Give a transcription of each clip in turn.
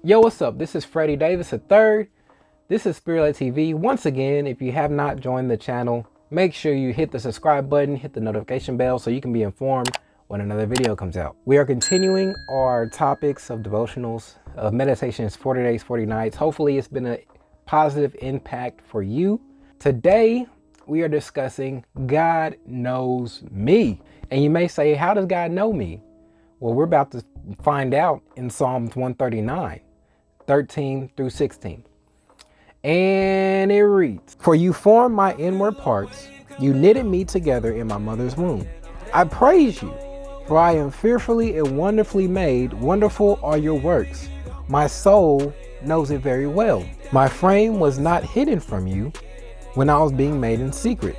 Yo, what's up? This is Freddie Davis III. This is Spirit TV. Once again, if you have not joined the channel, make sure you hit the subscribe button, hit the notification bell so you can be informed when another video comes out. We are continuing our topics of devotionals, of meditations, 40 days, 40 nights. Hopefully it's been a positive impact for you. Today, we are discussing God knows me. And you may say, how does God know me? Well, we're about to find out in Psalms 139. 13 through 16. And it reads, "For you formed my inward parts, you knitted me together in my mother's womb. I praise you, for I am fearfully and wonderfully made. Wonderful are your works. My soul knows it very well. My frame was not hidden from you when I was being made in secret,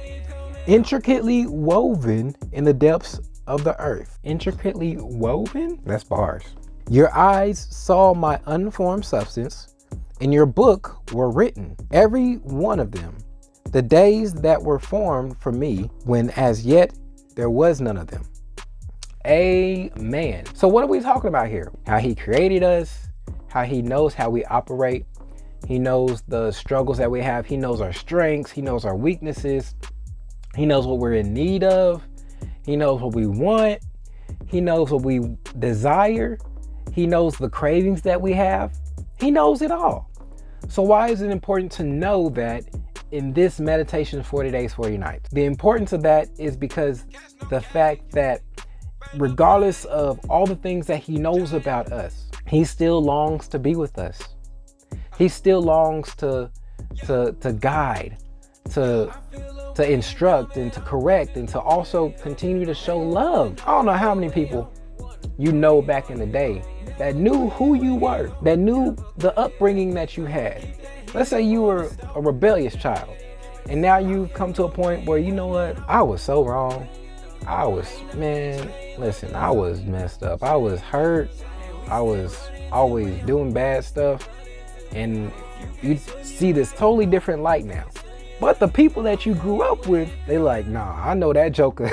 intricately woven in the depths of the earth." Intricately woven? That's bars. "Your eyes saw my unformed substance. In your book were written, every one of them, the days that were formed for me, when as yet there was none of them." Amen. So what are we talking about here? How he created us, how he knows how we operate. He knows the struggles that we have. He knows our strengths. He knows our weaknesses. He knows what we're in need of. He knows what we want. He knows what we desire. He knows the cravings that we have. He knows it all. So why is it important to know that in this meditation 40 days, 40 nights? The importance of that is because the fact that regardless of all the things that he knows about us, he still longs to be with us. He still longs to guide, to instruct and to correct and to also continue to show love. I don't know how many people you know back in the day that knew who you were, that knew the upbringing that you had. Let's say you were a rebellious child and now you've come to a point where, you know what, I was so wrong. I was messed up. I was hurt. I was always doing bad stuff. And you see this totally different light now. But the people that you grew up with, they like, nah, I know that joker.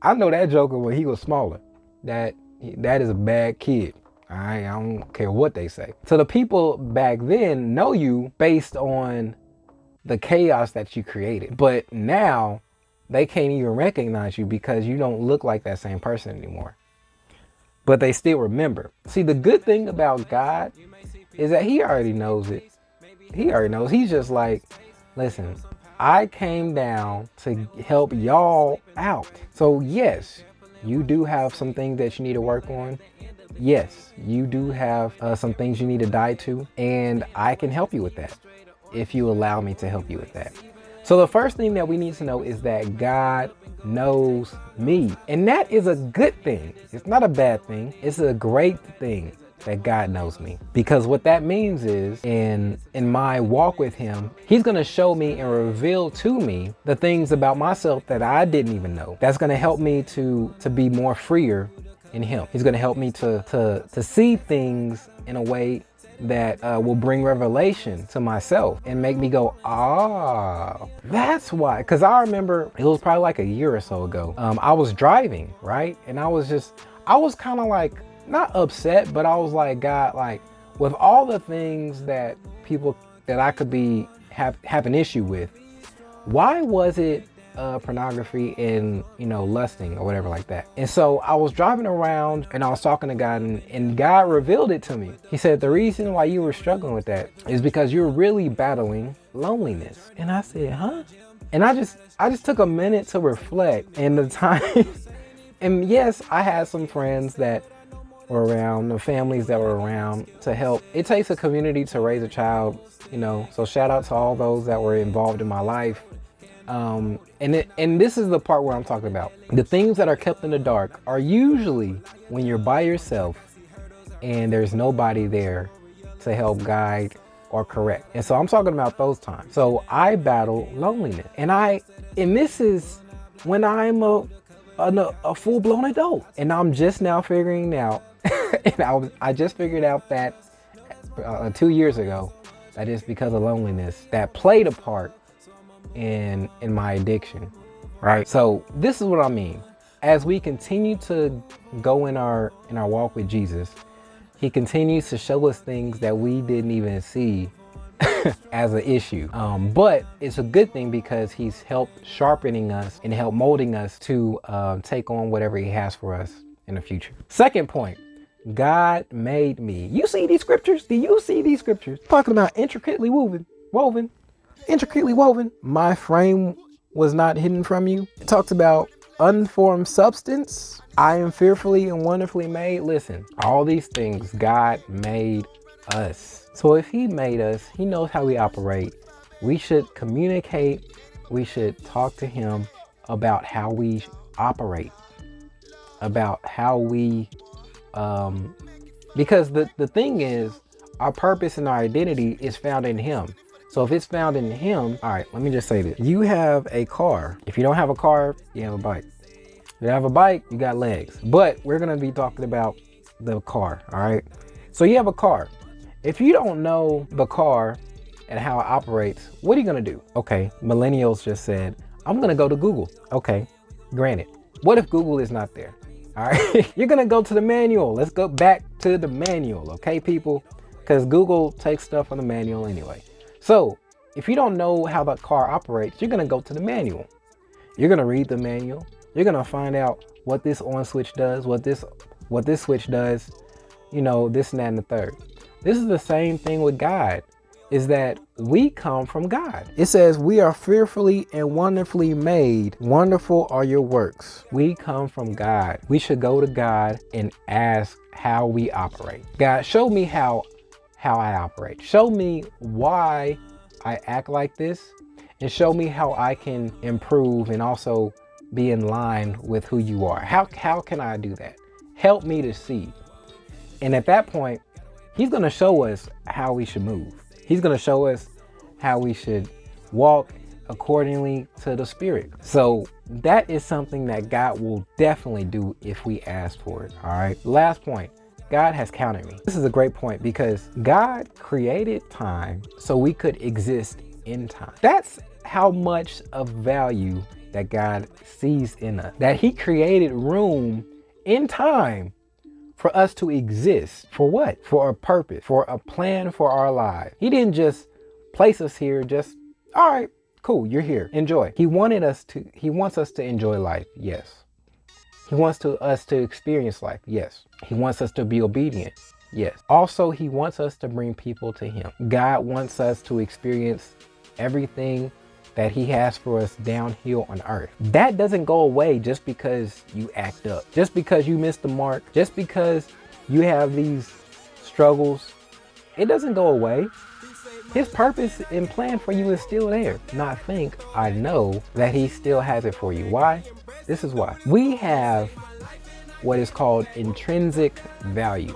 I know that joker when he was smaller. That is a bad kid. I don't care what they say. So the people back then know you based on the chaos that you created. But now they can't even recognize you because you don't look like that same person anymore. But they still remember. See, the good thing about God is that he already knows it. He already knows. He's just like, listen, I came down to help y'all out. So yes, you do have some things that you need to work on. Yes, you do have some things you need to die to. And I can help you with that if you allow me to help you with that. So the first thing that we need to know is that God knows me. And that is a good thing. It's not a bad thing. It's a great thing that God knows me, because what that means is in my walk with him, he's going to show me and reveal to me the things about myself that I didn't even know. That's going to help me to be more freer in him. He's going to help me to see things in a way that will bring revelation to myself and make me go, ah, that's why. Because I remember it was probably like a year or so ago. I was driving, right? And I was kind of like, not upset, but I was like, God, like with all the things that people that I could have an issue with, why was it pornography and, lusting or whatever like that? And so I was driving around and I was talking to God, and God revealed it to me. He said, the reason why you were struggling with that is because you're really battling loneliness. And I said, huh? And I just took a minute to reflect, and the time, and yes, I had some friends that were around, the families that were around to help. It takes a community to raise a child, so shout out to all those that were involved in my life. And this is the part where I'm talking about. The things that are kept in the dark are usually when you're by yourself and there's nobody there to help guide or correct. And so I'm talking about those times. So I battle loneliness, and this is when I'm a full-blown adult, and I'm just now figuring out and I just figured out that 2 years ago that it's because of loneliness that played a part in my addiction, right? So this is what I mean. As we continue to go in our walk with Jesus, He continues to show us things that we didn't even see as an issue. But it's a good thing because he's helped sharpening us and help molding us to take on whatever he has for us in the future. Second point, God made me. You see these scriptures? Do you see these scriptures? Talking about intricately intricately woven. My frame was not hidden from you. It talks about unformed substance. I am fearfully and wonderfully made. Listen, all these things, God made us. So if he made us, he knows how we operate. We should communicate. We should talk to him about how we operate, about how we, because the thing is, our purpose and our identity is found in him. So if it's found in him, all right, let me just say this. You have a car. If you don't have a car, you have a bike. If you have a bike, you got legs. But we're going to be talking about the car, all right? So you have a car. If you don't know the car and how it operates, what are you going to do? Okay, millennials just said, I'm going to go to Google. Okay, granted. What if Google is not there? All right, you're going to go to the manual. Let's go back to the manual, okay, people? Because Google takes stuff from the manual anyway. So if you don't know how the car operates, you're going to go to the manual. You're going to read the manual. You're going to find out what this on switch does, what this switch does, you know, this and that and the third. This is the same thing with God, is that we come from God. It says we are fearfully and wonderfully made. Wonderful are your works. We come from God. We should go to God and ask how we operate. God, show me how I operate. Show me why I act like this, and show me how I can improve and also be in line with who you are. How can I do that? Help me to see. And at that point, he's going to show us how we should move. He's going to show us how we should walk accordingly to the Spirit. So that is something that God will definitely do if we ask for it. All right. Last point. God has counted me. This is a great point because God created time so we could exist in time. That's how much of value that God sees in us, that he created room in time for us to exist. For what? For a purpose, for a plan for our lives. He didn't just place us here just, all right, cool, you're here, enjoy. He wants us to enjoy life. Yes. He wants us to experience life. Yes. He wants us to be obedient. Yes. Also, he wants us to bring people to him. God wants us to experience everything that he has for us down here on earth. That doesn't go away just because you act up, just because you miss the mark, just because you have these struggles. It doesn't go away. His purpose and plan for you is still there. Not think, I know that he still has it for you. Why? This is why. We have what is called intrinsic value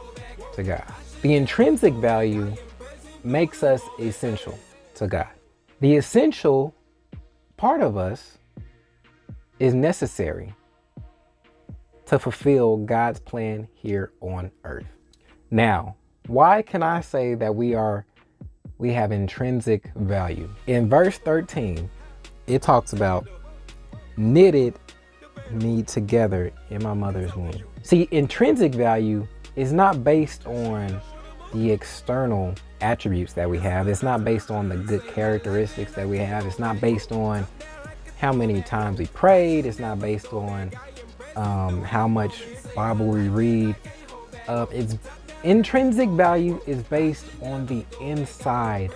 to God. The intrinsic value makes us essential to God. The essential part of us is necessary to fulfill God's plan here on earth. Now, why can I say that we have intrinsic value? In verse 13, it talks about knitted me together in my mother's womb. See, intrinsic value is not based on the external attributes that we have. It's not based on the good characteristics that we have. It's not based on how many times we prayed. It's not based on how much Bible we read. It's intrinsic value is based on the inside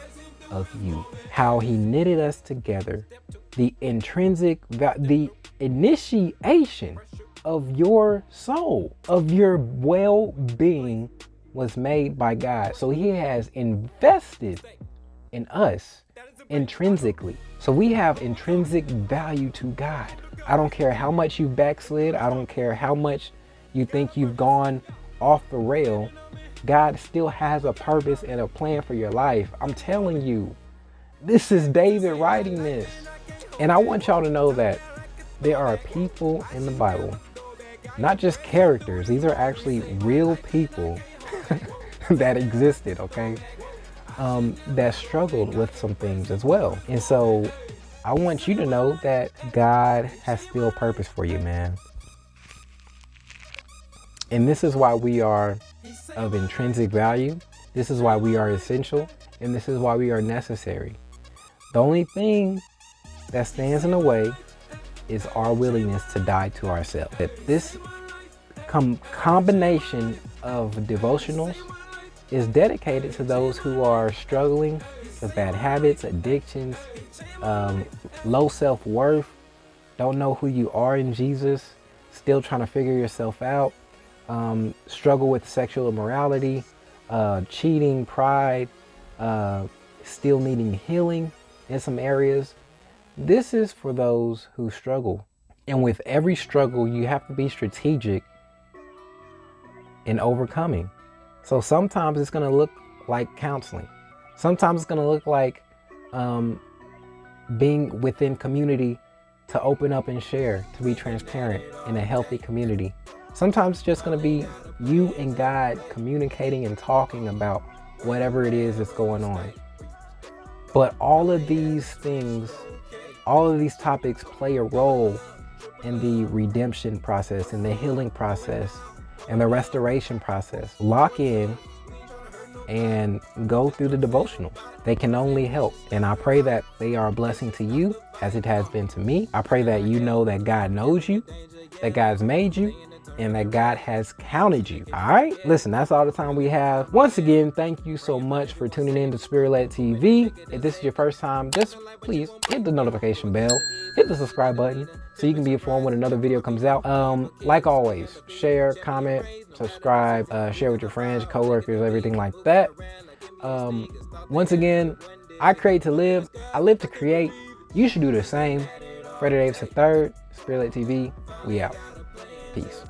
of you, how he knitted us together. The the initiation of your soul, of your well-being was made by God. So he has invested in us intrinsically. So we have intrinsic value to God. I don't care how much you backslid. I don't care how much you think you've gone off the rail. God still has a purpose and a plan for your life. I'm telling you, this is David writing this. And I want y'all to know that there are people in the Bible, not just characters. These are actually real people that existed, okay? That struggled with some things as well. And so I want you to know that God has still purpose for you, man. And this is why we are of intrinsic value. This is why we are essential, and this is why we are necessary. The only thing that stands in the way is our willingness to die to ourselves. This combination of devotionals is dedicated to those who are struggling with bad habits, addictions, low self-worth, don't know who you are in Jesus, still trying to figure yourself out, struggle with sexual immorality, cheating, pride, still needing healing in some areas. This is for those who struggle. And with every struggle, you have to be strategic in overcoming. So sometimes it's going to look like counseling. Sometimes it's going to look like being within community to open up and share, to be transparent in a healthy community. Sometimes it's just going to be you and God communicating and talking about whatever it is that's going on. But all of these things, all of these topics play a role in the redemption process, in the healing process, and the restoration process. Lock in and go through the devotionals. They can only help. And I pray that they are a blessing to you as it has been to me. I pray that you know that God knows you, that God's made you, and that God has counted you. All right? Listen, that's all the time we have. Once again, thank you so much for tuning in to Spirit-Led TV. If this is your first time, just please hit the notification bell, hit the subscribe button so you can be informed when another video comes out. Like always, share, comment, subscribe, share with your friends, coworkers, everything like that. Once again, I create to live. I live to create. You should do the same. FreddyDavisIII, Spirit-Led TV. We out. Peace.